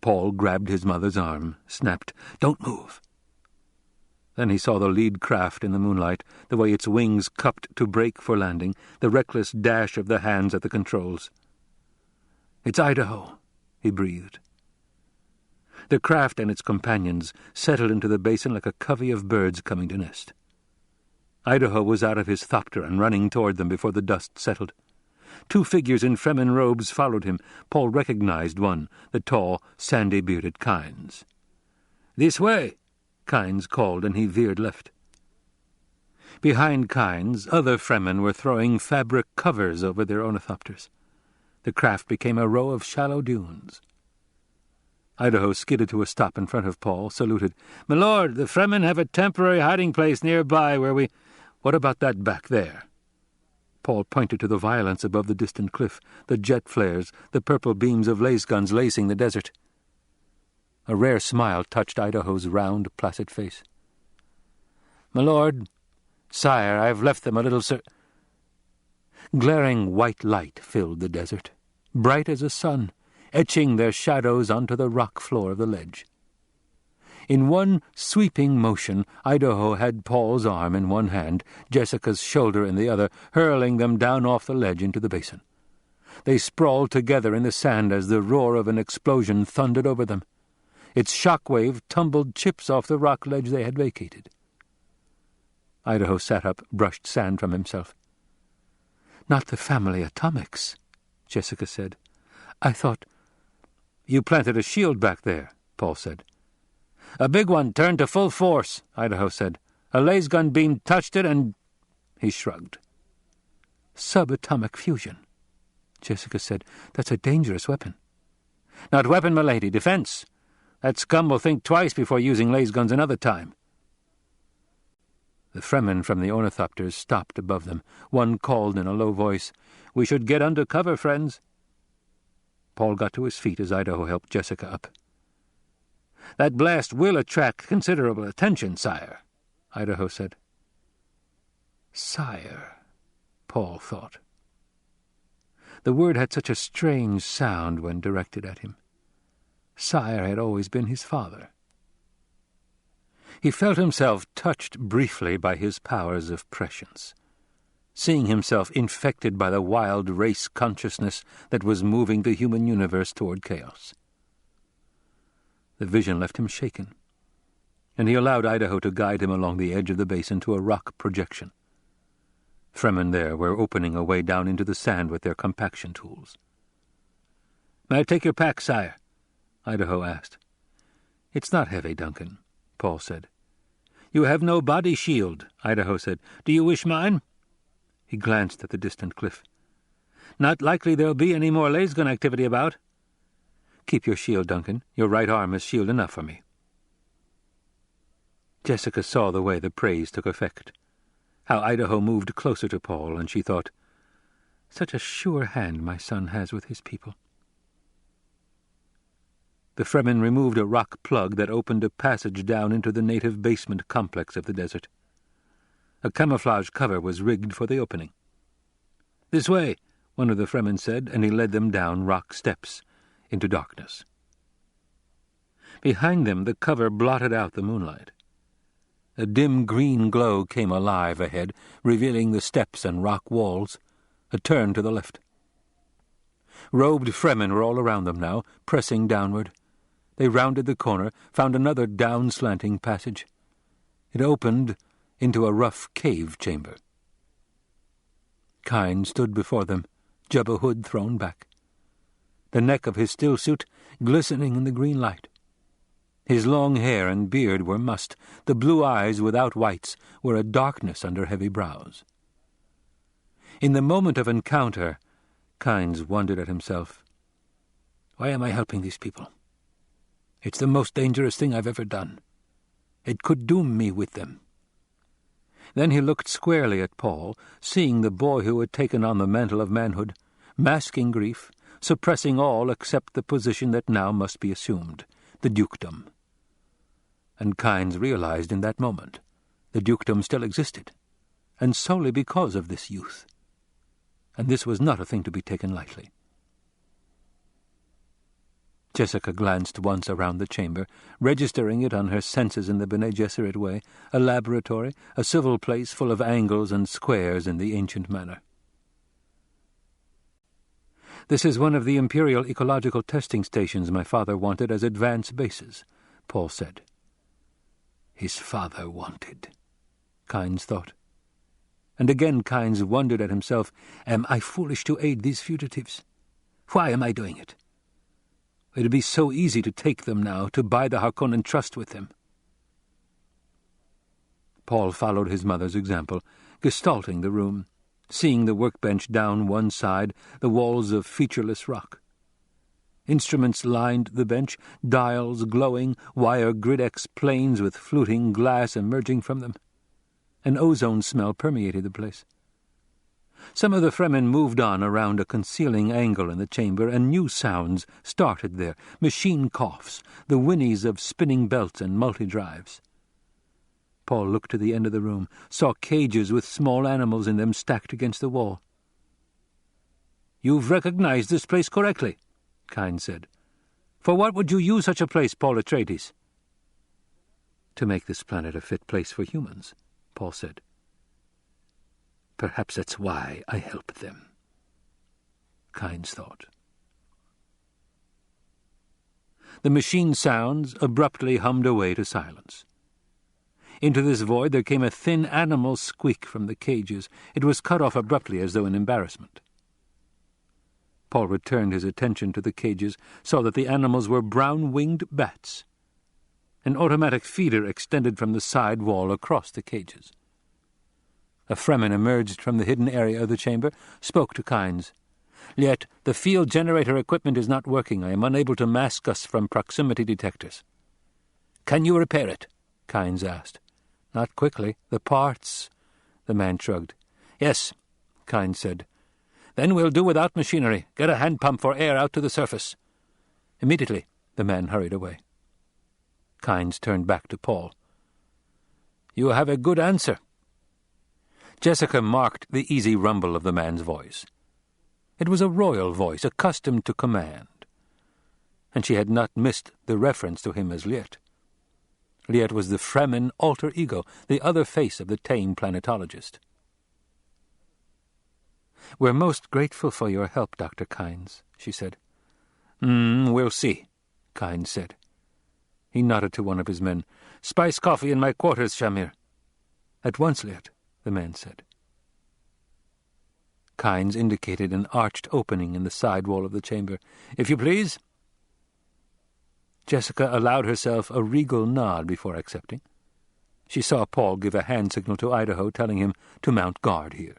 Paul grabbed his mother's arm, snapped, "Don't move." Then he saw the lead craft in the moonlight, the way its wings cupped to brake for landing, the reckless dash of the hands at the controls. "It's Idaho," he breathed. The craft and its companions settled into the basin like a covey of birds coming to nest. Idaho was out of his thopter and running toward them before the dust settled. 2 figures in Fremen robes followed him. Paul recognized one, the tall, sandy-bearded Kynes. "This way!" Kynes called, and he veered left. Behind Kynes, other Fremen were throwing fabric covers over their ornithopters. The craft became a row of shallow dunes. Idaho skidded to a stop in front of Paul, saluted. "My lord, the Fremen have a temporary hiding place nearby where we—" "What about that back there?" Paul pointed to the violence above the distant cliff, the jet flares, the purple beams of lace guns lacing the desert. A rare smile touched Idaho's round, placid face. "My lord, sire, I have left them a little Glaring white light filled the desert, bright as a sun, etching their shadows onto the rock floor of the ledge. In one sweeping motion, Idaho had Paul's arm in one hand, Jessica's shoulder in the other, hurling them down off the ledge into the basin. They sprawled together in the sand as the roar of an explosion thundered over them. Its shock-wave tumbled chips off the rock ledge they had vacated. Idaho sat up, brushed sand from himself. "Not the family atomics," Jessica said. "I thought—" "You planted a shield back there," Paul said. "A big one turned to full force," Idaho said. "A laser beam touched it and—" He shrugged. "Subatomic fusion," Jessica said. "That's a dangerous weapon." "Not weapon, m'lady, defense. That scum will think twice before using laser guns another time." The Fremen from the ornithopters stopped above them. One called in a low voice, "We should get under cover, friends." Paul got to his feet as Idaho helped Jessica up. "That blast will attract considerable attention, sire," Idaho said. Sire, Paul thought. The word had such a strange sound when directed at him. Sire had always been his father. He felt himself touched briefly by his powers of prescience, seeing himself infected by the wild race consciousness that was moving the human universe toward chaos. The vision left him shaken, and he allowed Idaho to guide him along the edge of the basin to a rock projection. Fremen there were opening a way down into the sand with their compaction tools. "May I take your pack, sire?" Idaho asked. "It's not heavy, Duncan," Paul said. "You have no body shield," Idaho said. "Do you wish mine?" He glanced at the distant cliff. "Not likely there'll be any more laser gun activity about." "Keep your shield, Duncan. Your right arm is shield enough for me." Jessica saw the way the praise took effect, how Idaho moved closer to Paul, and she thought, "Such a sure hand my son has with his people." The Fremen removed a rock plug that opened a passage down into the native basement complex of the desert. A camouflage cover was rigged for the opening. "This way," one of the Fremen said, and he led them down rock steps into darkness. Behind them the cover blotted out the moonlight. A dim green glow came alive ahead, revealing the steps and rock walls. A turn to the left. Robed Fremen were all around them now, pressing downward. They rounded the corner, found another down-slanting passage. It opened into a rough cave chamber. Kynes stood before them, jubba hood thrown back, the neck of his stillsuit glistening in the green light. His long hair and beard were mussed. The blue eyes without whites were a darkness under heavy brows. In the moment of encounter, Kynes wondered at himself. Why am I helping these people? It's the most dangerous thing I've ever done. It could doom me with them. Then he looked squarely at Paul, seeing the boy who had taken on the mantle of manhood, masking grief, suppressing all except the position that now must be assumed, the dukedom. And Kynes realized in that moment the dukedom still existed, and solely because of this youth. And this was not a thing to be taken lightly. Jessica glanced once around the chamber, registering it on her senses in the Bene Gesserit way, a laboratory, a civil place full of angles and squares in the ancient manner. "This is one of the Imperial ecological testing stations my father wanted as advance bases," Paul said. His father wanted, Kynes thought. And again Kynes wondered at himself, am I foolish to aid these fugitives? Why am I doing it? It would be so easy to take them now, to buy the Harkonnen trust with them. Paul followed his mother's example, gestalting the room, seeing the workbench down one side, the walls of featureless rock. Instruments lined the bench, dials glowing, wire grid-X planes with fluting glass emerging from them. An ozone smell permeated the place. Some of the Fremen moved on around a concealing angle in the chamber, and new sounds started there, machine coughs, the whinnies of spinning belts and multi-drives. Paul looked to the end of the room, saw cages with small animals in them stacked against the wall. "You've recognized this place correctly," Kynes said. "For what would you use such a place, Paul Atreides?" "To make this planet a fit place for humans," Paul said. "Perhaps that's why I help them," Kynes thought. The machine sounds abruptly hummed away to silence. Into this void there came a thin animal squeak from the cages. It was cut off abruptly as though in embarrassment. Paul returned his attention to the cages, saw that the animals were brown-winged bats. An automatic feeder extended from the side wall across the cages. A Fremen emerged from the hidden area of the chamber, spoke to Kynes. "Yet the field generator equipment is not working. I am unable to mask us from proximity detectors." "Can you repair it?" Kynes asked. "Not quickly. The parts—" The man shrugged. "Yes," Kynes said. "Then we'll do without machinery. Get a hand pump for air out to the surface." "Immediately." The man hurried away. Kynes turned back to Paul. "You have a good answer." Jessica marked the easy rumble of the man's voice. It was a royal voice, accustomed to command. And she had not missed the reference to him as Liet. Liet was the Fremen alter ego, the other face of the tame planetologist. "We're most grateful for your help, Dr. Kynes," she said. We'll see," Kynes said. He nodded to one of his men. "Spice coffee in my quarters, Shamir." "At once, Liet," the man said. Kynes indicated an arched opening in the side wall of the chamber. "If you please." Jessica allowed herself a regal nod before accepting. She saw Paul give a hand signal to Idaho, telling him to mount guard here.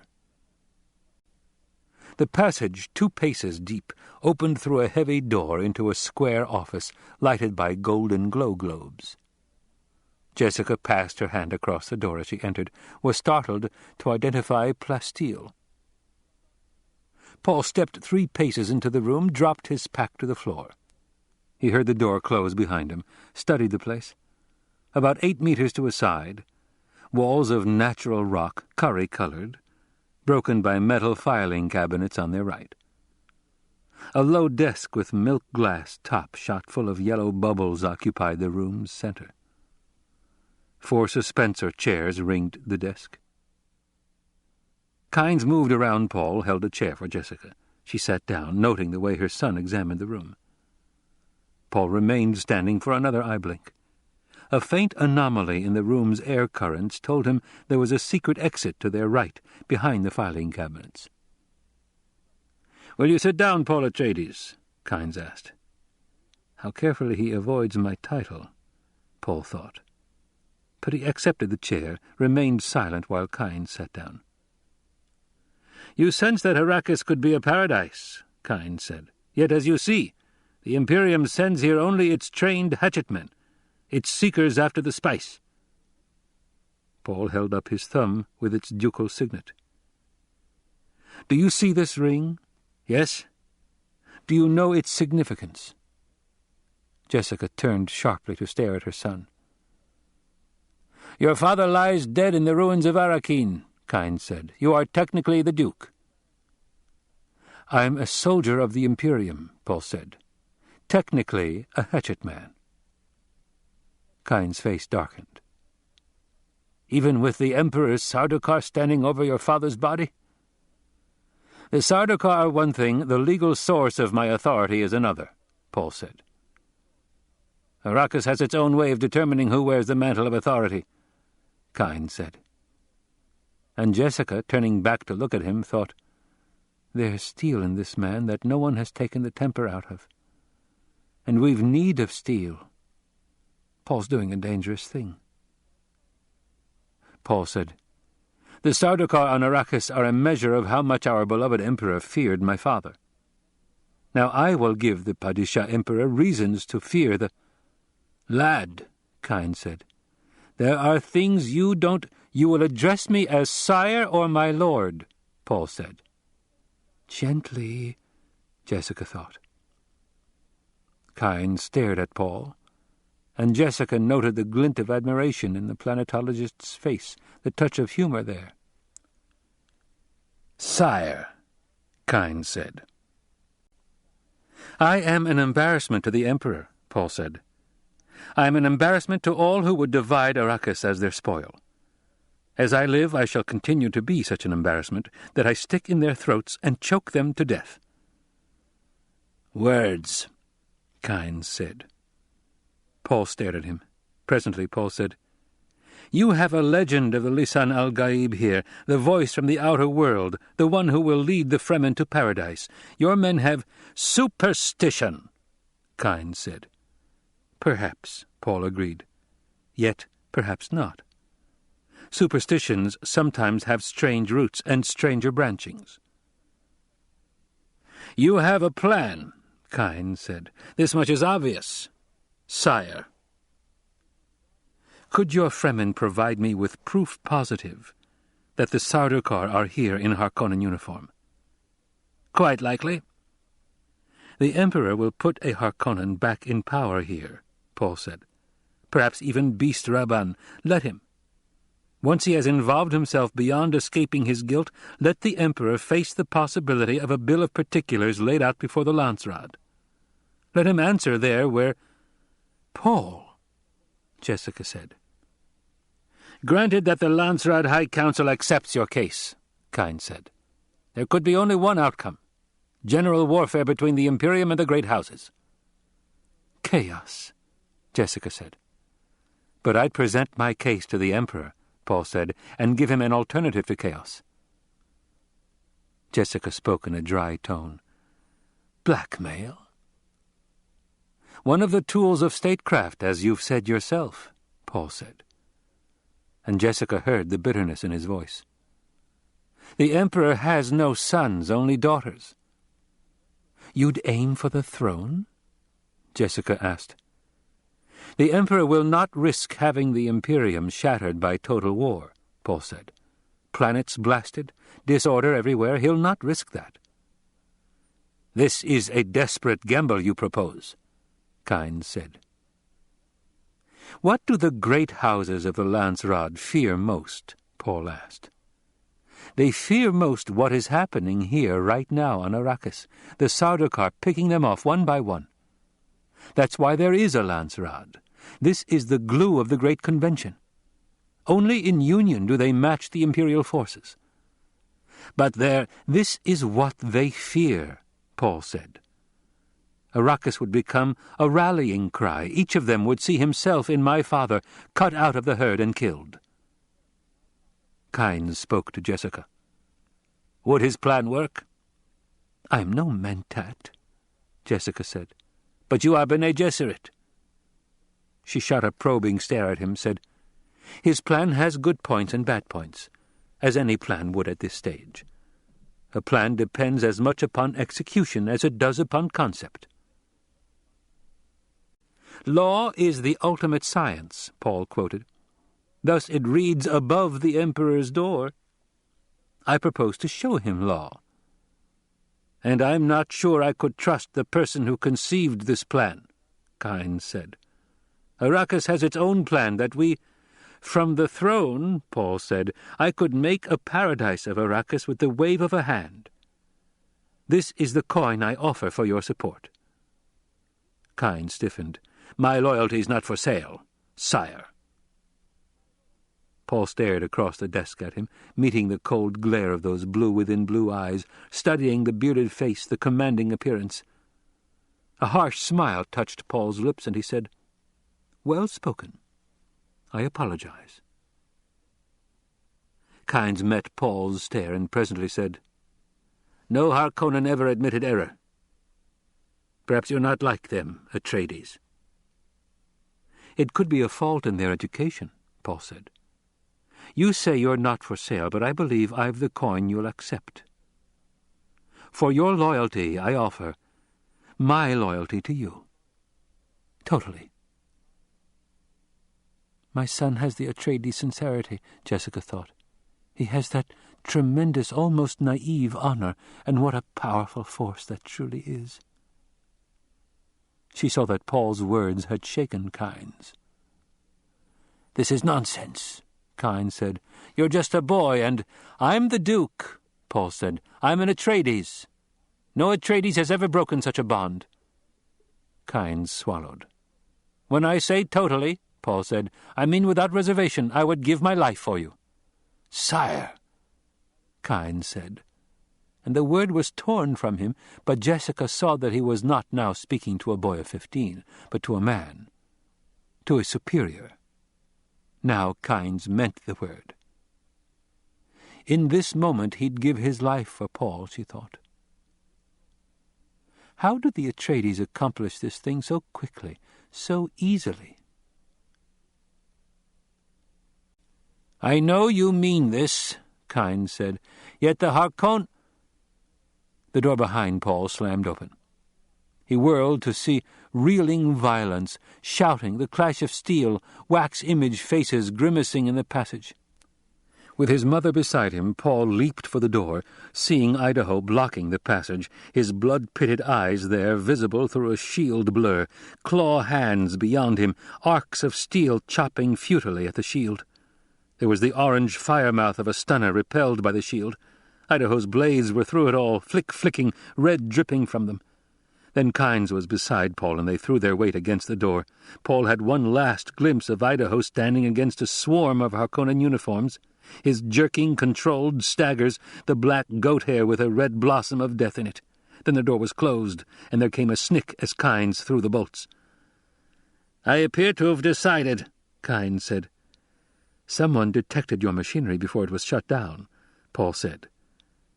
The passage, 2 paces deep, opened through a heavy door into a square office lighted by golden glow globes. Jessica passed her hand across the door as she entered, was startled to identify Plastille. Paul stepped 3 paces into the room, dropped his pack to the floor. He heard the door close behind him, studied the place. About 8 meters to a side, walls of natural rock, curry-colored, broken by metal filing cabinets on their right. A low desk with milk-glass top shot full of yellow bubbles occupied the room's center. 4 suspensor chairs ringed the desk. Kynes moved around Paul, held a chair for Jessica. She sat down, noting the way her son examined the room. Paul remained standing for another eye blink. A faint anomaly in the room's air currents told him there was a secret exit to their right, behind the filing cabinets. "Will you sit down, Paul Atreides?" Kynes asked. How carefully he avoids my title, Paul thought. But he accepted the chair, remained silent while Kynes sat down. "You sense that Arrakis could be a paradise," Kynes said. "Yet, as you see, the Imperium sends here only its trained hatchetmen, its seekers after the spice." Paul held up his thumb with its ducal signet. "Do you see this ring? Yes? Do you know its significance?" Jessica turned sharply to stare at her son. "Your father lies dead in the ruins of Arrakis," Kynes said. "You are technically the Duke." "I'm a soldier of the Imperium," Paul said. technically a hatchet man. Kain's face darkened. Even with the Emperor's Sardaukar standing over your father's body? The Sardaukar are one thing, the legal source of my authority is another, Paul said. Arrakis has its own way of determining who wears the mantle of authority, Kain said. And Jessica, turning back to look at him, thought, there's steel in this man that no one has taken the temper out of. And we've need of steel. Paul's doing a dangerous thing. Paul said, the Sardaukar on Arrakis are a measure of how much our beloved Emperor feared my father. Now I will give the Padishah Emperor reasons to fear the... Lad, Kain said, there are things you don't... You will address me as sire or my lord, Paul said. Gently, Jessica thought. Kain stared at Paul, and Jessica noted the glint of admiration in the planetologist's face, the touch of humor there. Sire, Kain said. I am an embarrassment to the Emperor, Paul said. I am an embarrassment to all who would divide Arrakis as their spoil. As I live, I shall continue to be such an embarrassment that I stick in their throats and choke them to death. Words, Kain said. Paul stared at him. Presently Paul said, You have a legend of the Lisan al-Gaib here, the voice from the outer world, the one who will lead the Fremen to paradise. Your men have superstition, Kain said. Perhaps, Paul agreed. Yet perhaps not. Superstitions sometimes have strange roots and stranger branchings. You have a plan, Kain said. This much is obvious. Sire. Could your Fremen provide me with proof positive that the Sardaukar are here in Harkonnen uniform? Quite likely. The Emperor will put a Harkonnen back in power here, Paul said. Perhaps even Beast Rabban. Let him. Once he has involved himself beyond escaping his guilt, let the Emperor face the possibility of a bill of particulars laid out before the Landsraad. Let him answer there where... Paul, Jessica said. Granted that the Landsraad High Council accepts your case, Kain said. There could be only one outcome. General warfare between the Imperium and the great houses. Chaos, Jessica said. But I'd present my case to the Emperor, Paul said, and give him an alternative to chaos. Jessica spoke in a dry tone. Blackmail? One of the tools of statecraft, as you've said yourself, Paul said. And Jessica heard the bitterness in his voice. The Emperor has no sons, only daughters. You'd aim for the throne? Jessica asked. The Emperor will not risk having the Imperium shattered by total war, Paul said. Planets blasted, disorder everywhere, he'll not risk that. This is a desperate gamble you propose, Kain said. What do the great houses of the Landsraad fear most? Paul asked. They fear most what is happening here right now on Arrakis, the Sardaukar picking them off one by one. That's why there is a Landsraad. This is the glue of the Great Convention. Only in union do they match the Imperial forces. But this is what they fear, Paul said. Arrakis would become a rallying cry. Each of them would see himself in my father cut out of the herd and killed. Kain spoke to Jessica. Would his plan work? I'm no mentat, Jessica said. But you are Bene Gesserit. She shot a probing stare at him, said, His plan has good points and bad points, as any plan would at this stage. A plan depends as much upon execution as it does upon concept. Law is the ultimate science, Paul quoted. Thus it reads above the Emperor's door. I propose to show him law. And I'm not sure I could trust the person who conceived this plan, Kain said. Arrakis has its own plan that we... From the throne, Paul said, I could make a paradise of Arrakis with the wave of a hand. This is the coin I offer for your support. Kynes stiffened. "My loyalty's not for sale, sire." Paul stared across the desk at him, meeting the cold glare of those blue-within-blue eyes, studying the bearded face, the commanding appearance. A harsh smile touched Paul's lips, and he said, "Well spoken. I apologize." Kynes met Paul's stare and presently said, "No Harkonnen ever admitted error. Perhaps you're not like them, Atreides." "It could be a fault in their education," Paul said. "You say you're not for sale, but I believe I've the coin you'll accept. For your loyalty, I offer my loyalty to you. Totally." "My son has the Atreides sincerity," Jessica thought. "He has that tremendous, almost naive honor, and what a powerful force that truly is." She saw that Paul's words had shaken Kynes. "This is nonsense," Kynes said. "You're just a boy, and—" "I'm the Duke," Paul said. "I'm an Atreides. No Atreides has ever broken such a bond." Kynes swallowed. "When I say totally," Paul said, "I mean without reservation. I would give my life for you." "Sire," Kynes said. And the word was torn from him, but Jessica saw that he was not now speaking to a boy of 15, but to a man, to a superior. Now Kynes meant the word. In this moment he'd give his life for Paul, she thought. How did the Atreides accomplish this thing so quickly, so easily? "I know you mean this," Kynes said, "yet the Harkonnen—" The door behind Paul slammed open. He whirled to see reeling violence, shouting, the clash of steel, wax-image faces grimacing in the passage. With his mother beside him, Paul leaped for the door, seeing Idaho blocking the passage, his blood-pitted eyes there visible through a shield blur, claw hands beyond him, arcs of steel chopping futilely at the shield. There was the orange fire-mouth of a stunner repelled by the shield. Idaho's blades were through it all, flicking, red dripping from them. Then Kynes was beside Paul, and they threw their weight against the door. Paul had one last glimpse of Idaho standing against a swarm of Harkonnen uniforms, his jerking, controlled staggers, the black goat hair with a red blossom of death in it. Then the door was closed, and there came a snick as Kynes threw the bolts. "I appear to have decided," Kynes said. "Someone detected your machinery before it was shut down," Paul said.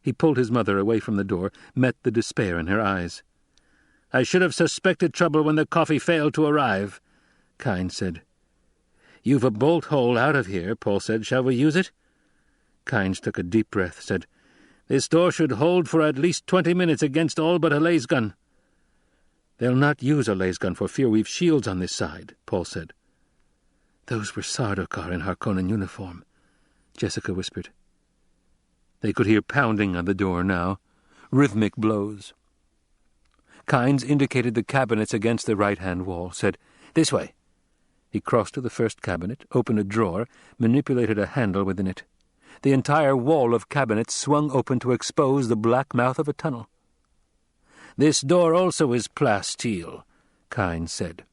He pulled his mother away from the door, met the despair in her eyes. "I should have suspected trouble when the coffee failed to arrive," Kynes said. "You've a bolt hole out of here," Paul said. "Shall we use it?" Kynes took a deep breath, said, "This door should hold for at least 20 minutes against all but a lasgun." "They'll not use a lasgun for fear we've shields on this side," Paul said. "Those were Sardaukar in Harkonnen uniform," Jessica whispered. They could hear pounding on the door now, rhythmic blows. Kynes indicated the cabinets against the right-hand wall, said, "This way." He crossed to the first cabinet, opened a drawer, manipulated a handle within it. The entire wall of cabinets swung open to expose the black mouth of a tunnel. "This door also is plasteel," Kynes said.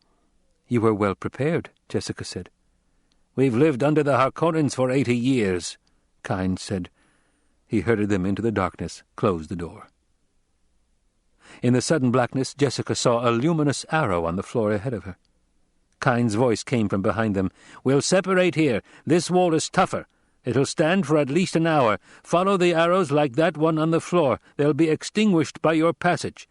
"You were well prepared," Jessica said. "We've lived under the Harkonnens for 80 years," Kynes said. He herded them into the darkness, closed the door. In the sudden blackness, Jessica saw a luminous arrow on the floor ahead of her. Kynes' voice came from behind them. "We'll separate here. This wall is tougher. It'll stand for at least an hour. Follow the arrows like that one on the floor. They'll be extinguished by your passage.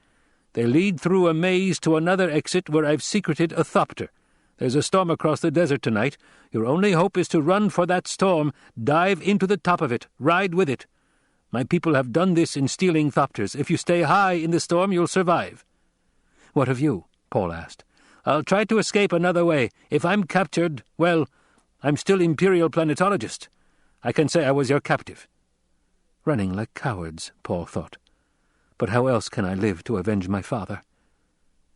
They lead through a maze to another exit where I've secreted a thopter. There's a storm across the desert tonight. Your only hope is to run for that storm, dive into the top of it, ride with it. My people have done this in stealing thopters. If you stay high in the storm, you'll survive." "What of you?" Paul asked. "I'll try to escape another way. If I'm captured, well, I'm still Imperial Planetologist. I can say I was your captive." Running like cowards, Paul thought. But how else can I live to avenge my father?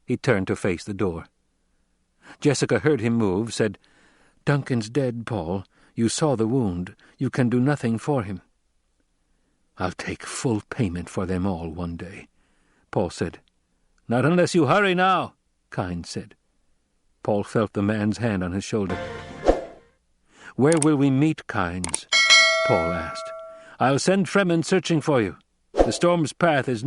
He turned to face the door. Jessica heard him move, said, "Duncan's dead, Paul. You saw the wound. You can do nothing for him." "I'll take full payment for them all one day," Paul said. "Not unless you hurry now," Kynes said. Paul felt the man's hand on his shoulder. "Where will we meet, Kynes?" Paul asked. "I'll send Fremen searching for you. The storm's path is